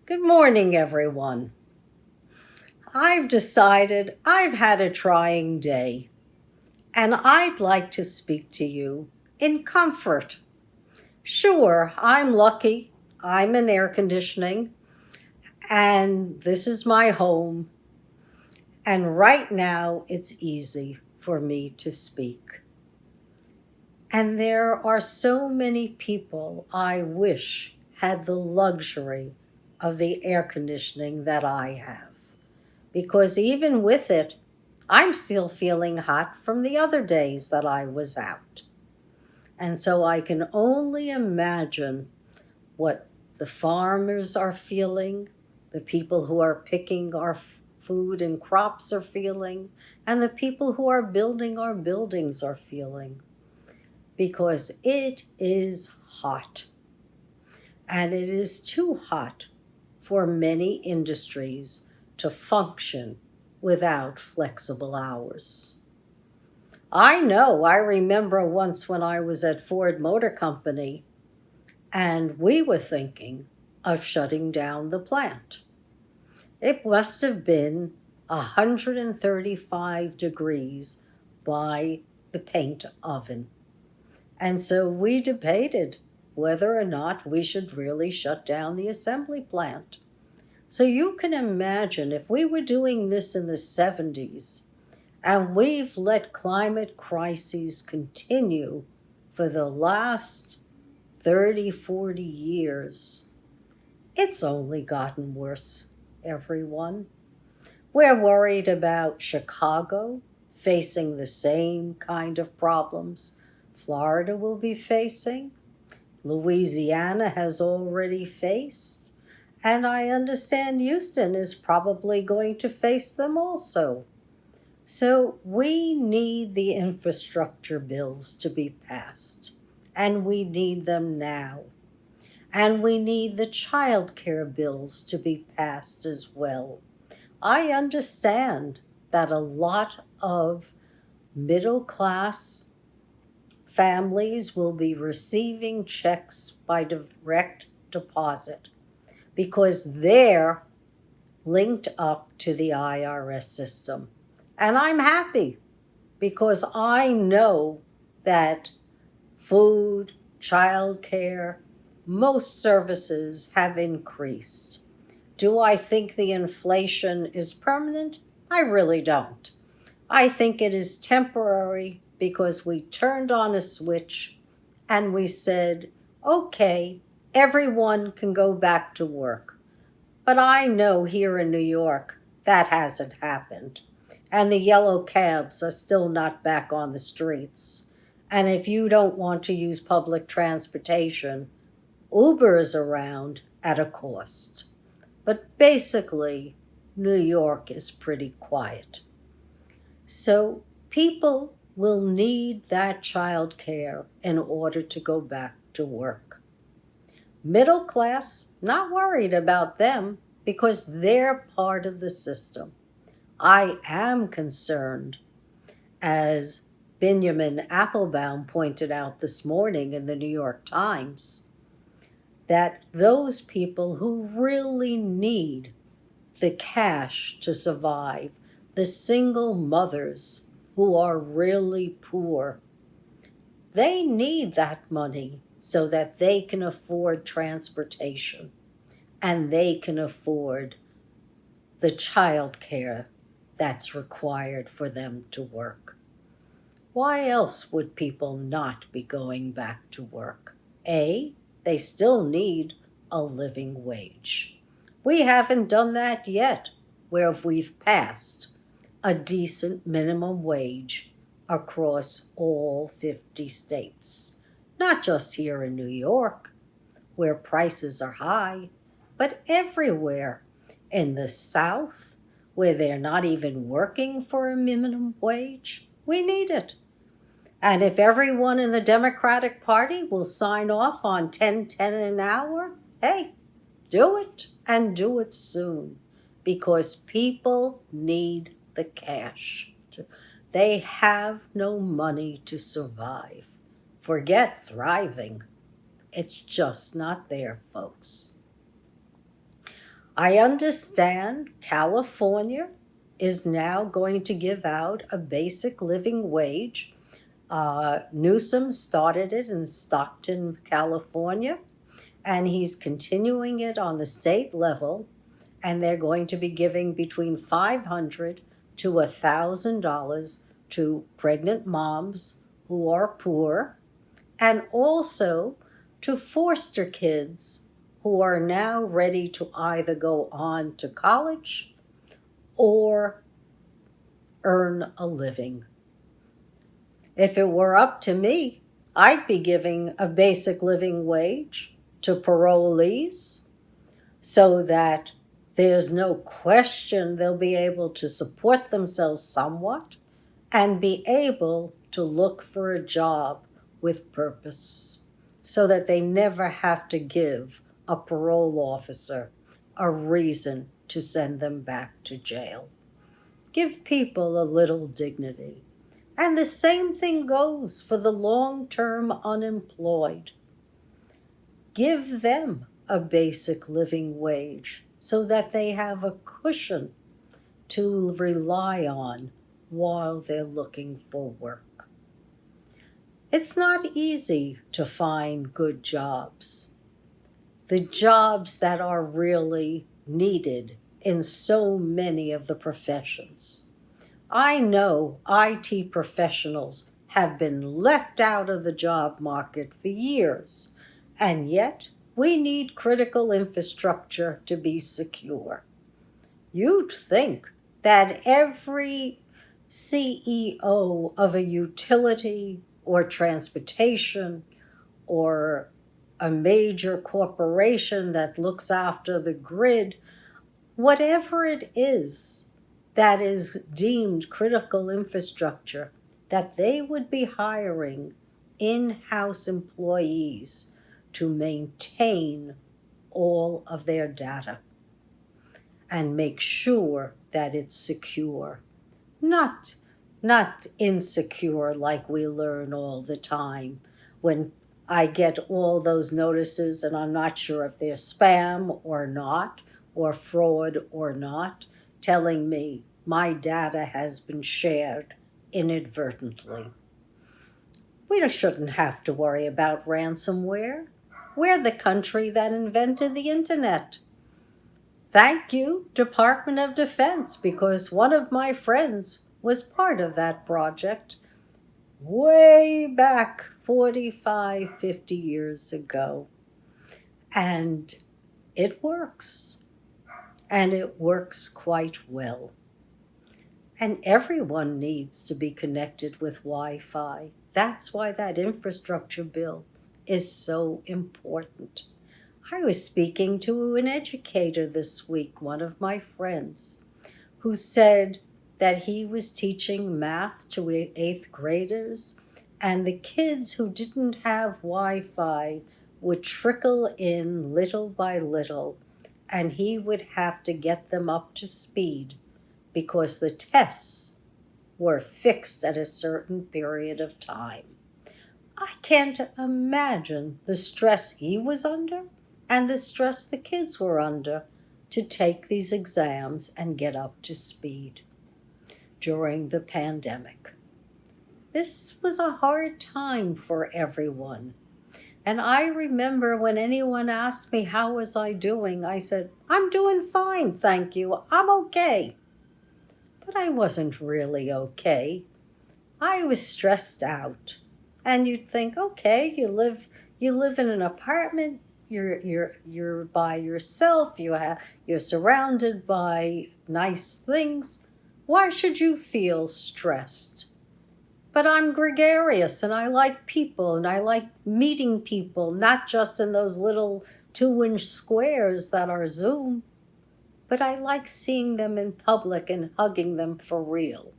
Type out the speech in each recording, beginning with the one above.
Good morning, everyone. I've decided I've had a trying day, and I'd like to speak to you in comfort. Sure, I'm lucky. I'm in air conditioning, and this is my home. And right now, it's easy for me to speak. And there are so many people I wish had the luxury of the air conditioning that I have. Because even with it, I'm still feeling hot from the other days that I was out. And so I can only imagine what the farmers are feeling, the people who are picking our food and crops are feeling, and the people who are building our buildings are feeling. Because it is hot. And it is too hot for many industries to function without flexible hours. I remember once when I was at Ford Motor Company and we were thinking of shutting down the plant. It must have been 135 degrees by the paint oven. And so we debated whether or not we should really shut down the assembly plant. So you can imagine if we were doing this in the 70s and we've let climate crises continue for the last 30, 40 years, it's only gotten worse, everyone. We're worried about Chicago facing the same kind of problems Florida will be facing. Louisiana has already faced. And I understand Houston is probably going to face them also. So we need the infrastructure bills to be passed, and we need them now. And we need the child care bills to be passed as well. I understand that a lot of middle class families will be receiving checks by direct deposit, because they're linked up to the IRS system. And I'm happy because I know that food, childcare, most services have increased. Do I think the inflation is permanent? I really don't. I think it is temporary because we turned on a switch and we said, okay, everyone can go back to work. But I know here in New York that hasn't happened. And the yellow cabs are still not back on the streets. And if you don't want to use public transportation, Uber is around at a cost. But basically, New York is pretty quiet. So people will need that child care in order to go back to work. Middle class, not worried about them because they're part of the system. I am concerned, as Benjamin Applebaum pointed out this morning in the New York Times, that those people who really need the cash to survive, the single mothers who are really poor, they need that money so that they can afford transportation and they can afford the child care that's required for them to work. Why else would people not be going back to work? A, they still need a living wage. We haven't done that yet, where we've passed a decent minimum wage across all 50 states. Not just here in New York, where prices are high, but everywhere. In the South, where they're not even working for a minimum wage, we need it. And if everyone in the Democratic Party will sign off on $10.10 an hour, hey, do it and do it soon, because people need the cash. They have no money to survive. Forget thriving. It's just not there, folks. I understand California is now going to give out a basic living wage. Newsom started it in Stockton, California, and he's continuing it on the state level. And they're going to be giving between $500 to $1,000 to pregnant moms who are poor, and also to foster kids who are now ready to either go on to college or earn a living. If it were up to me, I'd be giving a basic living wage to parolees so that there's no question they'll be able to support themselves somewhat and be able to look for a job with purpose so that they never have to give a parole officer a reason to send them back to jail. Give people a little dignity. And the same thing goes for the long-term unemployed. Give them a basic living wage so that they have a cushion to rely on while they're looking for work. It's not easy to find good jobs. The jobs that are really needed in so many of the professions. I know IT professionals have been left out of the job market for years, and yet we need critical infrastructure to be secure. You'd think that every CEO of a utility or transportation or a major corporation that looks after the grid, whatever it is that is deemed critical infrastructure, that they would be hiring in-house employees to maintain all of their data and make sure that it's secure. Not insecure like we learn all the time when I get all those notices and I'm not sure if they're spam or not, or fraud or not, telling me my data has been shared inadvertently. We shouldn't have to worry about ransomware. We're the country that invented the internet. Thank you, Department of Defense, because one of my friends was part of that project way back 45, 50 years ago. And it works. And it works quite well. And everyone needs to be connected with Wi-Fi. That's why that infrastructure bill is so important. I was speaking to an educator this week, one of my friends, who said that he was teaching math to 8th graders, and the kids who didn't have Wi-Fi would trickle in little by little, and he would have to get them up to speed because the tests were fixed at a certain period of time. I can't imagine the stress he was under and the stress the kids were under to take these exams and get up to speed during the pandemic. This was a hard time for everyone. And I remember when anyone asked me how was I doing, I said, I'm doing fine, thank you. I'm okay. But I wasn't really okay. I was stressed out. And you'd think, okay, you live in an apartment, you're by yourself, you're surrounded by nice things. Why should you feel stressed? But I'm gregarious and I like people and I like meeting people, not just in those little 2-inch squares that are Zoom, but I like seeing them in public and hugging them for real.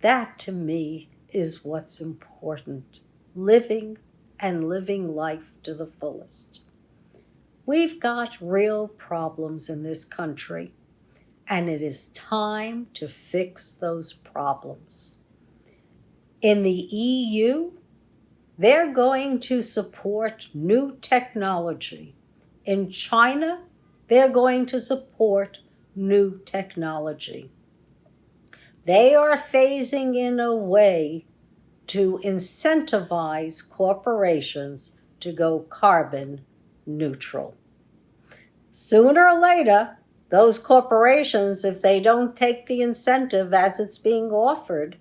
That to me is what's important, living and living life to the fullest. We've got real problems in this country, and it is time to fix those problems. In the EU, they're going to support new technology. In China, They're going to support new technology. They are phasing in a way to incentivize corporations to go carbon neutral. Sooner or later, those corporations, if they don't take the incentive as it's being offered,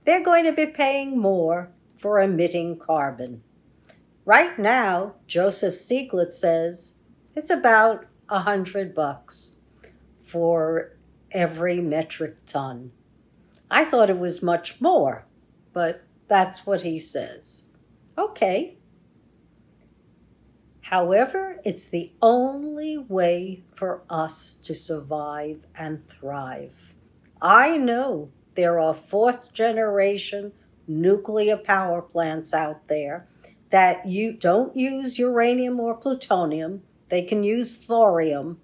they're going to be paying more for emitting carbon. Right now, Joseph Stiglitz says it's about $100 for every metric ton. I thought it was much more, but that's what he says. Okay. However, it's the only way for us to survive and thrive. I know there are fourth generation nuclear power plants out there that you don't use uranium or plutonium. They can use thorium.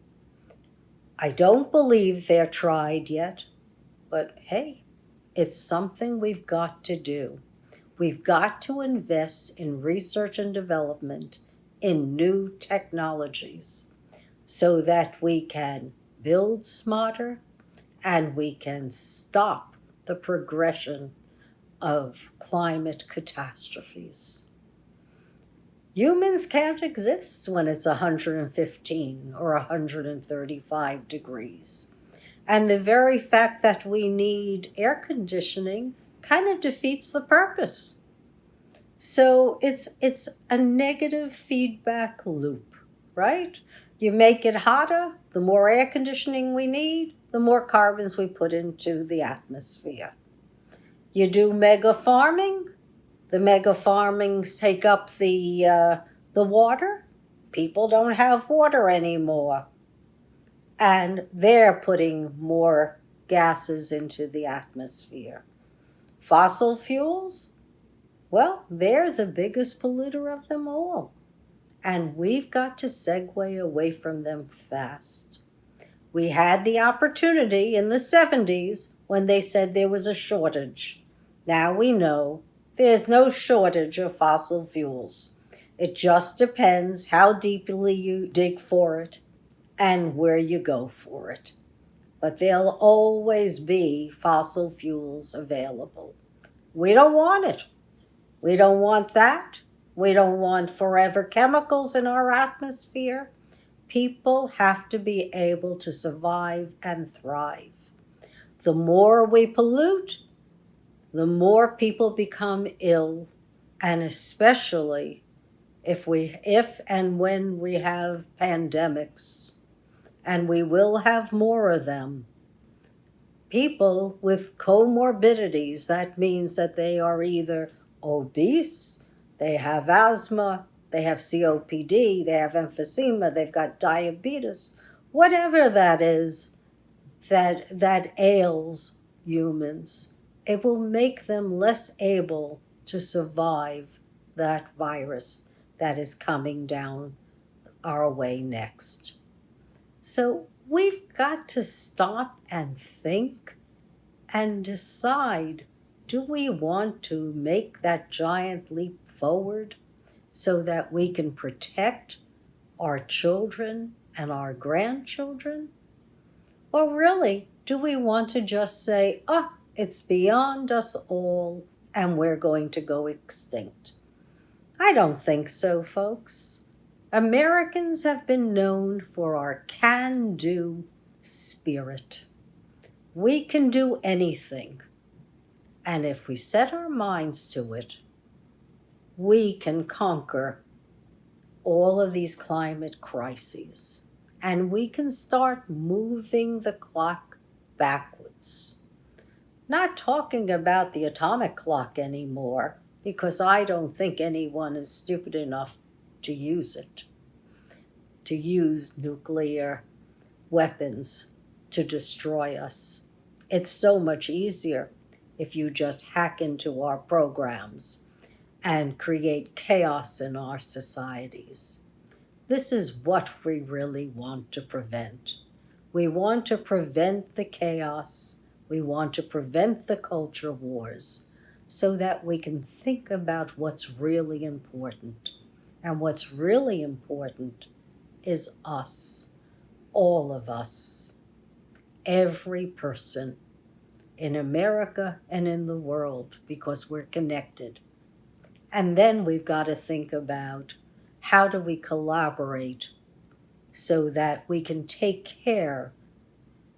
I don't believe they're tried yet, but hey, it's something we've got to do. We've got to invest in research and development in new technologies so that we can build smarter and we can stop the progression of climate catastrophes. Humans can't exist when it's 115 or 135 degrees. And the very fact that we need air conditioning kind of defeats the purpose. So it's a negative feedback loop, right? You make it hotter, the more air conditioning we need, the more carbons we put into the atmosphere. You do mega farming, the mega farmings take up the water. People don't have water anymore. And they're putting more gases into the atmosphere. Fossil fuels, well, they're the biggest polluter of them all. And we've got to segue away from them fast. We had the opportunity in the 70s when they said there was a shortage. Now we know there's no shortage of fossil fuels. It just depends how deeply you dig for it and where you go for it. But there'll always be fossil fuels available. We don't want it. We don't want that. We don't want forever chemicals in our atmosphere. People have to be able to survive and thrive. The more we pollute, the more people become ill, and especially if and when we have pandemics, and we will have more of them. People with comorbidities, that means that they are either obese, they have asthma, they have COPD, they have emphysema, they've got diabetes, whatever that is that ails humans, it will make them less able to survive that virus that is coming down our way next. So we've got to stop and think and decide, do we want to make that giant leap forward so that we can protect our children and our grandchildren? Or really, do we want to just say, it's beyond us all and we're going to go extinct? I don't think so, folks. Americans have been known for our can-do spirit. We can do anything. And if we set our minds to it, we can conquer all of these climate crises. And we can start moving the clock backwards. Not talking about the atomic clock anymore, because I don't think anyone is stupid enough to use it, to use nuclear weapons to destroy us. It's so much easier if you just hack into our programs and create chaos in our societies. This is what we really want to prevent. We want to prevent the chaos. We want to prevent the culture wars so that we can think about what's really important. And what's really important is us. all of us, every person in America and in the world, because we're connected. And then we've got to think about how do we collaborate so that we can take care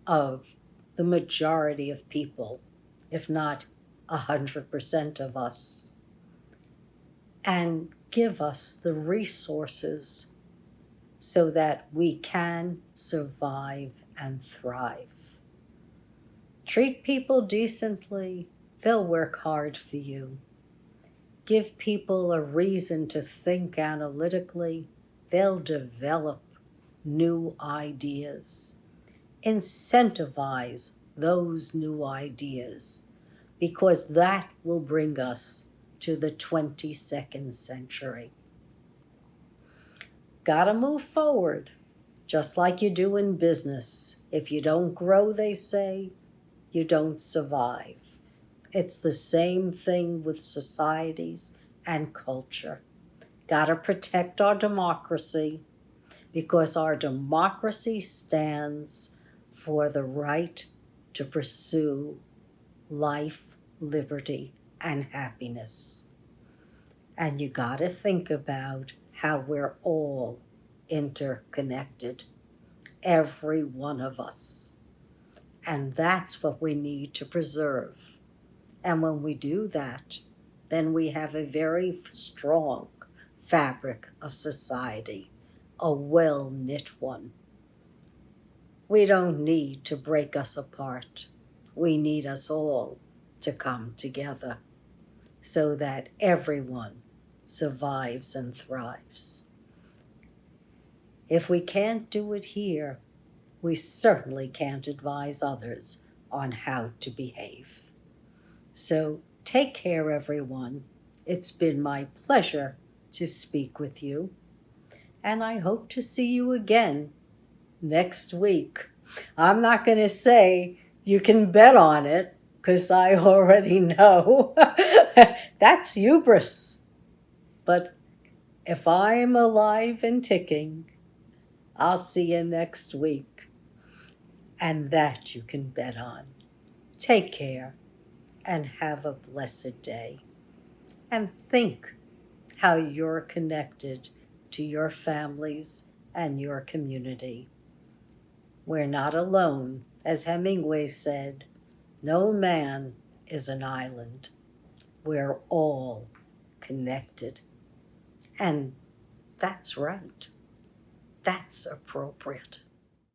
of the majority of people, if not 100% of us, and give us the resources so that we can survive and thrive. Treat people decently, they'll work hard for you. Give people a reason to think analytically, they'll develop new ideas. Incentivize those new ideas, because that will bring us to the 22nd century. Gotta move forward, just like you do in business. If you don't grow, they say, you don't survive. It's the same thing with societies and culture. Gotta protect our democracy, because our democracy stands for the right to pursue life, liberty, and happiness. And you gotta think about how we're all interconnected, every one of us. And that's what we need to preserve. And when we do that, then we have a very strong fabric of society, a well-knit one. We don't need to break us apart. We need us all to come together so that everyone survives and thrives. If we can't do it here, we certainly can't advise others on how to behave. So take care, everyone. It's been my pleasure to speak with you, and I hope to see you again next week. I'm not going to say you can bet on it, because I already know. That's hubris. But if I'm alive and ticking, I'll see you next week. And that you can bet on. Take care and have a blessed day. And think how you're connected to your families and your community. We're not alone. As Hemingway said, no man is an island. We're all connected. And that's right. That's appropriate.